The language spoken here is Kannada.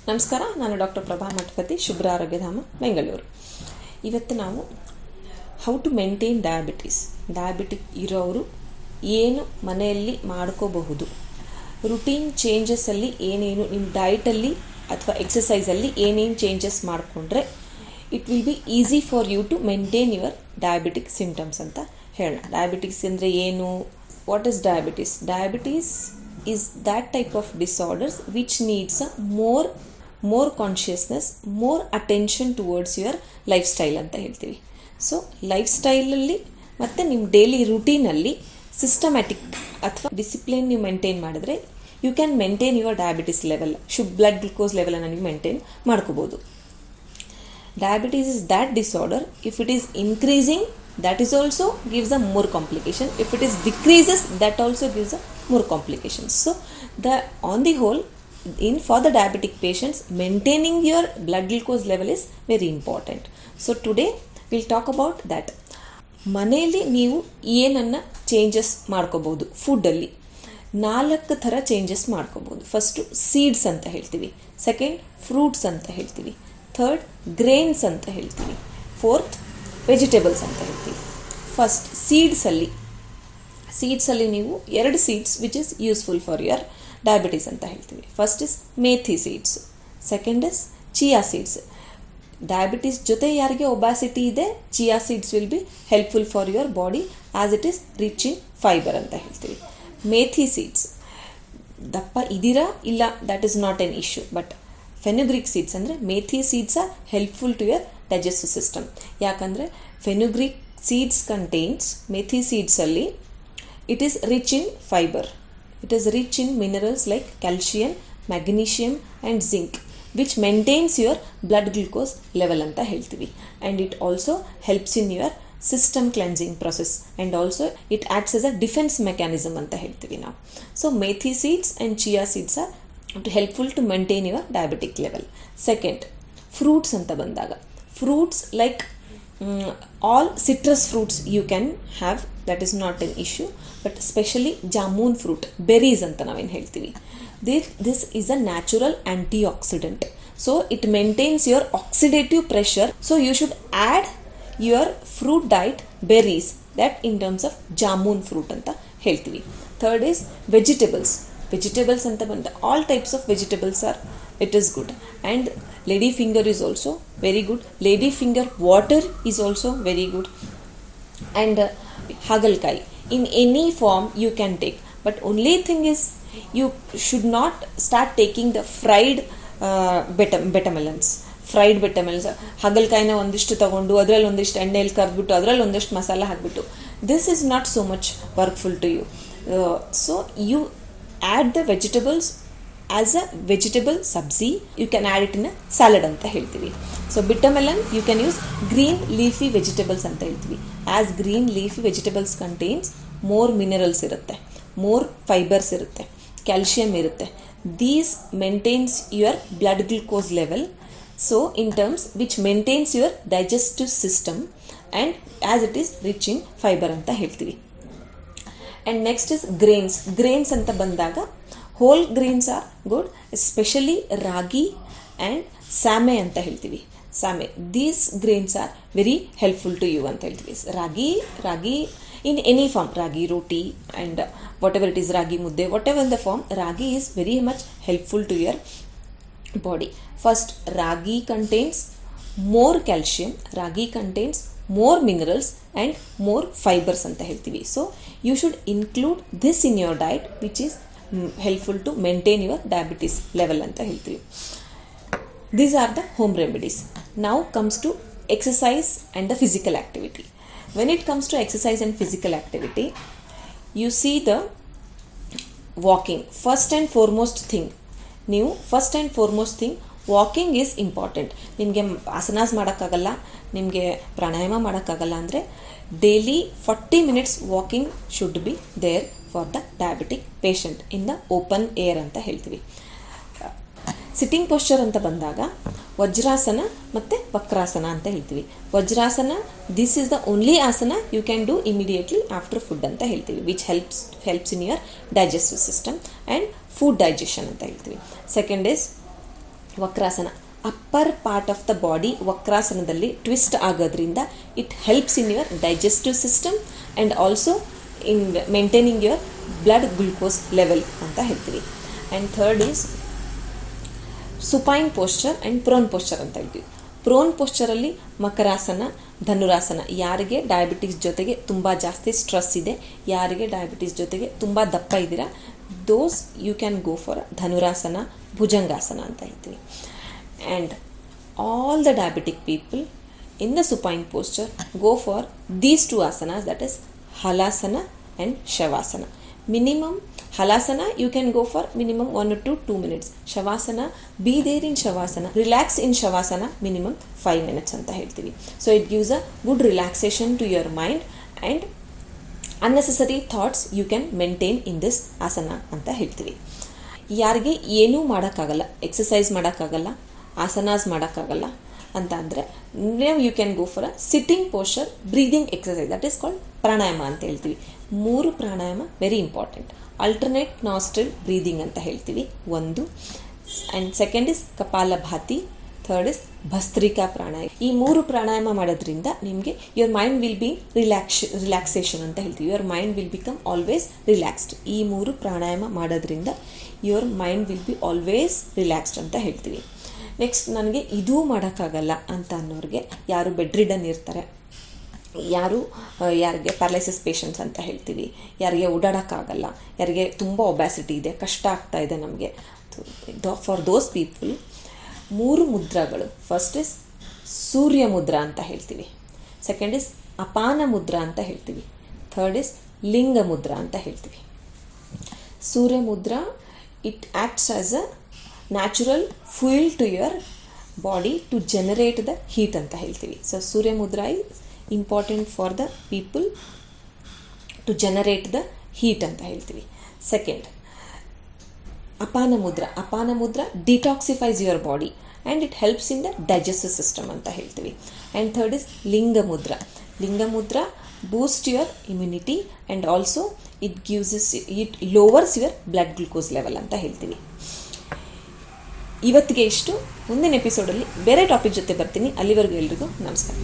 ನಮಸ್ಕಾರ, ನಾನು ಡಾಕ್ಟರ್ ಪ್ರಭಾ ಮಠಪತಿ, ಶುಭ್ರ ಆರೋಗ್ಯಧಾಮ, ಬೆಂಗಳೂರು. ಇವತ್ತು ನಾವು ಹೌ ಟು ಮೇಂಟೈನ್ ಡಯಾಬಿಟಿಕ್ ಇರೋರು ಏನು ಮನೆಯಲ್ಲಿ ಮಾಡ್ಕೋಬಹುದು, ರುಟೀನ್ ಚೇಂಜಸ್ಸಲ್ಲಿ ಏನೇನು ನಿಮ್ಮ ಡಯಟಲ್ಲಿ ಅಥವಾ ಎಕ್ಸಸೈಸಲ್ಲಿ ಏನೇನು ಚೇಂಜಸ್ ಮಾಡಿಕೊಂಡ್ರೆ it will be easy for you to maintain your diabetic symptoms ಅಂತ ಹೇಳೋಣ. ಡಯಾಬಿಟಿಕ್ಸ್ ಅಂದರೆ ಏನು? What is diabetes? Diabetes is that type of disorders which needs a more consciousness, more attention towards your lifestyle ಅಂತ ಹೇಳ್ತೀವಿ. ಸೊ ಲೈಫ್ಸ್ಟೈಲಲ್ಲಿ ಮತ್ತು ನಿಮ್ಮ ಡೈಲಿ ರುಟೀನಲ್ಲಿ ಸಿಸ್ಟಮ್ಯಾಟಿಕ್ ಅಥವಾ ಡಿಸಿಪ್ಲಿನ್ ನೀವು ಮೇಂಟೈನ್ ಮಾಡಿದ್ರೆ you can maintain your diabetes level, blood glucose ಲೆವೆಲನ್ನು ನೀವು ಮೇಂಟೈನ್ ಮಾಡ್ಕೋಬೋದು. Diabetes is that disorder, if it is increasing, that is also gives a more complication. If it is decreases, that also gives a more complications. So on the whole, for the diabetic patients, maintaining your blood glucose level is very important. So today we'll talk about that. ಮನೆಯಲ್ಲಿ ನೀವು ಏನನ್ನು ಚೇಂಜಸ್ ಮಾಡ್ಕೋಬೋದು. ಫುಡ್ಡಲ್ಲಿ 4 ಥರ ಚೇಂಜಸ್ ಮಾಡ್ಕೋಬೋದು. ಫಸ್ಟು ಸೀಡ್ಸ್ ಅಂತ ಹೇಳ್ತೀವಿ, ಸೆಕೆಂಡ್ ಫ್ರೂಟ್ಸ್ ಅಂತ ಹೇಳ್ತೀವಿ, ಥರ್ಡ್ ಗ್ರೇನ್ಸ್ ಅಂತ ಹೇಳ್ತೀವಿ, ಫೋರ್ತ್ ವೆಜಿಟೇಬಲ್ಸ್ ಅಂತ ಹೇಳ್ತೀವಿ. ಫಸ್ಟ್ ಸೀಡ್ಸಲ್ಲಿ ನೀವು 2 seeds which is useful for your diabetes ಅಂತ ಹೇಳ್ತೀವಿ. First is methi seeds, second is chia seeds. Diabetes ಜೊತೆ ಯಾರಿಗೆ ಒಬಾಸಿಟಿ ಇದೆ, chia seeds will be helpful for your body as it is rich in fibre ಅಂತ ಹೇಳ್ತೀವಿ. ಮೇಥಿ ಸೀಡ್ಸ್ ದಪ್ಪ ಇದ್ದೀರಾ ಇಲ್ಲ, that is not an issue, but fenugreek seeds ಅಂದರೆ methi seeds are helpful to your digestive system. ಯಾಕಂದರೆ fenugreek seeds contains, methi ಸೀಡ್ಸಲ್ಲಿ it is rich in fibre, it is rich in minerals like calcium, magnesium and zinc which maintains your blood glucose level ಅಂತ ಹೇಳ್ತೀವಿ. And it also helps in your system cleansing process and also it acts as a defence mechanism ಅಂತ ಹೇಳ್ತೀವಿ ನಾವು. So methi seeds and chia seeds are helpful to maintain your diabetic level. Second, fruits ಅಂತ ಬಂದಾಗ, fruits like all citrus fruits you can have, that is not an issue, but specially jamun fruit, berries ಅಂತ ನಾವೇನು ಹೇಳ್ತೀವಿ. This is a natural antioxidant, so it maintains your oxidative pressure. So you should add your fruit diet berries, that in terms of jamun fruit ಅಂತ ಹೇಳ್ತೀವಿ. ಥರ್ಡ್ ಈಸ್ ವೆಜಿಟೇಬಲ್ಸ್ ಅಂತ ಬಂದ all types of vegetables are it is good. And lady finger is also very good. Lady finger water is also very good. And hagalakayi in any form you can take, but only thing is you should not start taking the fried bitter melons. ಹಾಗಲಕಾಯಿನ ಒಂದಿಷ್ಟು ತಗೊಂಡು ಅದರಲ್ಲಿ ಒಂದಿಷ್ಟು ಎಣ್ಣೆಯಲ್ಲಿ ಕರೆದ್ಬಿಟ್ಟು ಅದರಲ್ಲಿ ಒಂದಿಷ್ಟು ಮಸಾಲ ಹಾಕಿಬಿಟ್ಟು, this is not so much workful to you. So you add the vegetables as a vegetable sabzi, you can add it in a salad ಅಂತ ಹೇಳ್ತೀವಿ. So bitter melon you can use green leafy vegetables ಅಂತ ಹೇಳ್ತೀವಿ. As green leafy vegetables contains more minerals ಇರುತ್ತೆ, ಮೋರ್ ಫೈಬರ್ಸ್ ಇರುತ್ತೆ, ಕ್ಯಾಲ್ಶಿಯಮ್ ಇರುತ್ತೆ. These maintains your blood glucose level, so in terms which maintains your digestive system and as it is rich in fibre ಅಂತ ಹೇಳ್ತೀವಿ. ಆ್ಯಂಡ್ ನೆಕ್ಸ್ಟ್ ಇಸ್ ಗ್ರೇನ್ಸ್ ಅಂತ ಬಂದಾಗ whole grains are good, especially ragi and ಸಾಮೆ ಅಂತ ಹೇಳ್ತೀವಿ. These grains are very helpful to you ಅಂತ ಹೇಳ್ತೀವಿ. Ragi in any form, ragi roti and whatever it is, ragi mudde, whatever the form, ragi is very much helpful to your body. First, ragi contains more calcium, ragi contains more minerals and more fibers ಅಂತ ಹೇಳ್ತೀವಿ. So you should include this in your diet which is helpful to maintain your diabetes level ಅಂತ ಹೇಳ್ತೀವಿ. These are the home remedies. ನಾವು comes to exercise and the physical activity. When it comes to exercise and physical activity, you see the walking first and foremost thing. ನೀವು first and foremost thing walking is important. ನಿಮಗೆ ಆಸನಾಸ್ ಮಾಡೋಕ್ಕಾಗಲ್ಲ, ನಿಮಗೆ ಪ್ರಾಣಾಯಾಮ ಮಾಡೋಕ್ಕಾಗಲ್ಲ ಅಂದರೆ daily 40 minutes walking should be there for the diabetic patient in the open air ಅಂತ ಹೇಳ್ತೀವಿ. ಸಿಟ್ಟಿಂಗ್ ಪೋಶ್ಚರ್ ಅಂತ ಬಂದಾಗ ವಜ್ರಾಸನ ಮತ್ತು ವಕ್ರಾಸನ ಅಂತ ಹೇಳ್ತೀವಿ. ವಜ್ರಾಸನ, ದಿಸ್ ಈಸ್ ದ ಓನ್ಲಿ ಆಸನ you can do immediately after food ಅಂತ ಹೇಳ್ತೀವಿ, which helps in your digestive system and food digestion ಅಂತ ಹೇಳ್ತೀವಿ. ಸೆಕೆಂಡ್ ಈಸ್ ವಕ್ರಾಸನ, upper part of the body ವಕ್ರಾಸನದಲ್ಲಿ ಟ್ವಿಸ್ಟ್ ಆಗೋದ್ರಿಂದ it helps in your digestive system and also in maintaining your blood glucose level ಅಂತ ಹೇಳ್ತೀವಿ. And third is supine posture and prone posture ಅಂತ ಹೇಳ್ತೀವಿ. ಪ್ರೋನ್ ಪೋಸ್ಚರಲ್ಲಿ ಮಕರಾಸನ, ಧನುರಾಸನ. ಯಾರಿಗೆ ಡಯಾಬಿಟಿಸ್ ಜೊತೆಗೆ ತುಂಬ ಜಾಸ್ತಿ ಸ್ಟ್ರೆಸ್ ಇದೆ, ಯಾರಿಗೆ ಡಯಾಬಿಟಿಸ್ ಜೊತೆಗೆ ತುಂಬ ದಪ್ಪ ಇದ್ದೀರಾ, those you can go for dhanurasana, bhujangasana ಅಂತ ಹೇಳ್ತೀವಿ. And all the diabetic people in the supine posture go for these two asanas, that is halasana and shavasana. Minimum halasana you can go for minimum 1 to 2 minutes. Shavasana, be there in shavasana, relax in shavasana minimum 5 minutes anta heltivi. So it gives a good relaxation to your mind and unnecessary thoughts you can maintain in this asana anta ಹೇಳ್ತೀವಿ. ಯಾರಿಗೆ ಏನೂ ಮಾಡೋಕ್ಕಾಗಲ್ಲ, ಎಕ್ಸಸೈಸ್ ಮಾಡೋಕ್ಕಾಗಲ್ಲ, ಆಸನಾಸ್ ಮಾಡೋಕ್ಕಾಗಲ್ಲ ಅಂತ ಅಂದರೆ you can go for a sitting posture breathing exercise, that is called ಪ್ರಾಣಾಯಾಮ ಅಂತ ಹೇಳ್ತೀವಿ. 3 ಪ್ರಾಣಾಯಾಮ very important. Alternate nostril breathing ಅಂತ ಹೇಳ್ತೀವಿ ಒಂದು, ಆ್ಯಂಡ್ ಸೆಕೆಂಡ್ ಇಸ್ ಕಪಾಲಭಾತಿ, ಥರ್ಡ್ ಇಸ್ ಭಸ್ತ್ರಿಕಾ ಪ್ರಾಣಾಯಾಮ. ಈ 3 ಪ್ರಾಣಾಯಾಮ ಮಾಡೋದ್ರಿಂದ ನಿಮಗೆ your mind will be relaxation ಅಂತ ಹೇಳ್ತೀವಿ. Your mind will become always relaxed. ಈ 3 ಪ್ರಾಣಾಯಾಮ ಮಾಡೋದ್ರಿಂದ your mind will be always relaxed ಅಂತ ಹೇಳ್ತೀವಿ. ನೆಕ್ಸ್ಟ್, ನನಗೆ ಇದೂ ಮಾಡೋಕ್ಕಾಗಲ್ಲ ಅಂತ ಅನ್ನೋರಿಗೆ, ಯಾರು ಬೆಡ್ ರಿಡನ್ ಇರ್ತಾರೆ, ಯಾರಿಗೆ ಪ್ಯಾರಲೈಸಿಸ್ ಪೇಷಂಟ್ಸ್ ಅಂತ ಹೇಳ್ತೀವಿ, ಯಾರಿಗೆ ಓಡಾಡೋಕ್ಕಾಗಲ್ಲ, ಯಾರಿಗೆ ತುಂಬ ಒಬ್ಯಾಸಿಟಿ ಇದೆ, ಕಷ್ಟ ಆಗ್ತಾ ಇದೆ ನಮಗೆ, ಫಾರ್ ದೋಸ್ ಪೀಪಲ್ 3 ಮುದ್ರಾಗಳು. ಫಸ್ಟ್ ಇಸ್ ಸೂರ್ಯ ಮುದ್ರಾ ಅಂತ ಹೇಳ್ತೀವಿ, ಸೆಕೆಂಡ್ ಇಸ್ ಅಪಾನ ಮುದ್ರಾ ಅಂತ ಹೇಳ್ತೀವಿ, ಥರ್ಡ್ ಇಸ್ ಲಿಂಗ ಮುದ್ರಾ ಅಂತ ಹೇಳ್ತೀವಿ. ಸೂರ್ಯ ಮುದ್ರಾ, it acts as a natural fuel to your body to generate the heat ಅಂತ ಹೇಳ್ತೀವಿ. ಸೊ ಸೂರ್ಯ ಮುದ್ರಾ is important for the people to generate the heat ಅಂತ ಹೇಳ್ತೀವಿ. ಸೆಕೆಂಡ್, ಅಪಾನ ಮುದ್ರಾ detoxifies your body and it helps in the digestive system ಅಂತ ಹೇಳ್ತೀವಿ. ಆ್ಯಂಡ್ ಥರ್ಡ್ ಇಸ್ ಲಿಂಗ ಮುದ್ರಾ boost your immunity and also it lowers your blood glucose level ಅಂತ ಹೇಳ್ತೀವಿ. ಇವತ್ತಿಗೆ ಇಷ್ಟು. ಮುಂದಿನ ಎಪಿಸೋಡಲ್ಲಿ ಬೇರೆ ಟಾಪಿಕ್ ಜೊತೆ ಬರ್ತೀನಿ. ಅಲ್ಲಿವರೆಗೂ ಎಲ್ರಿಗೂ ನಮಸ್ಕಾರ.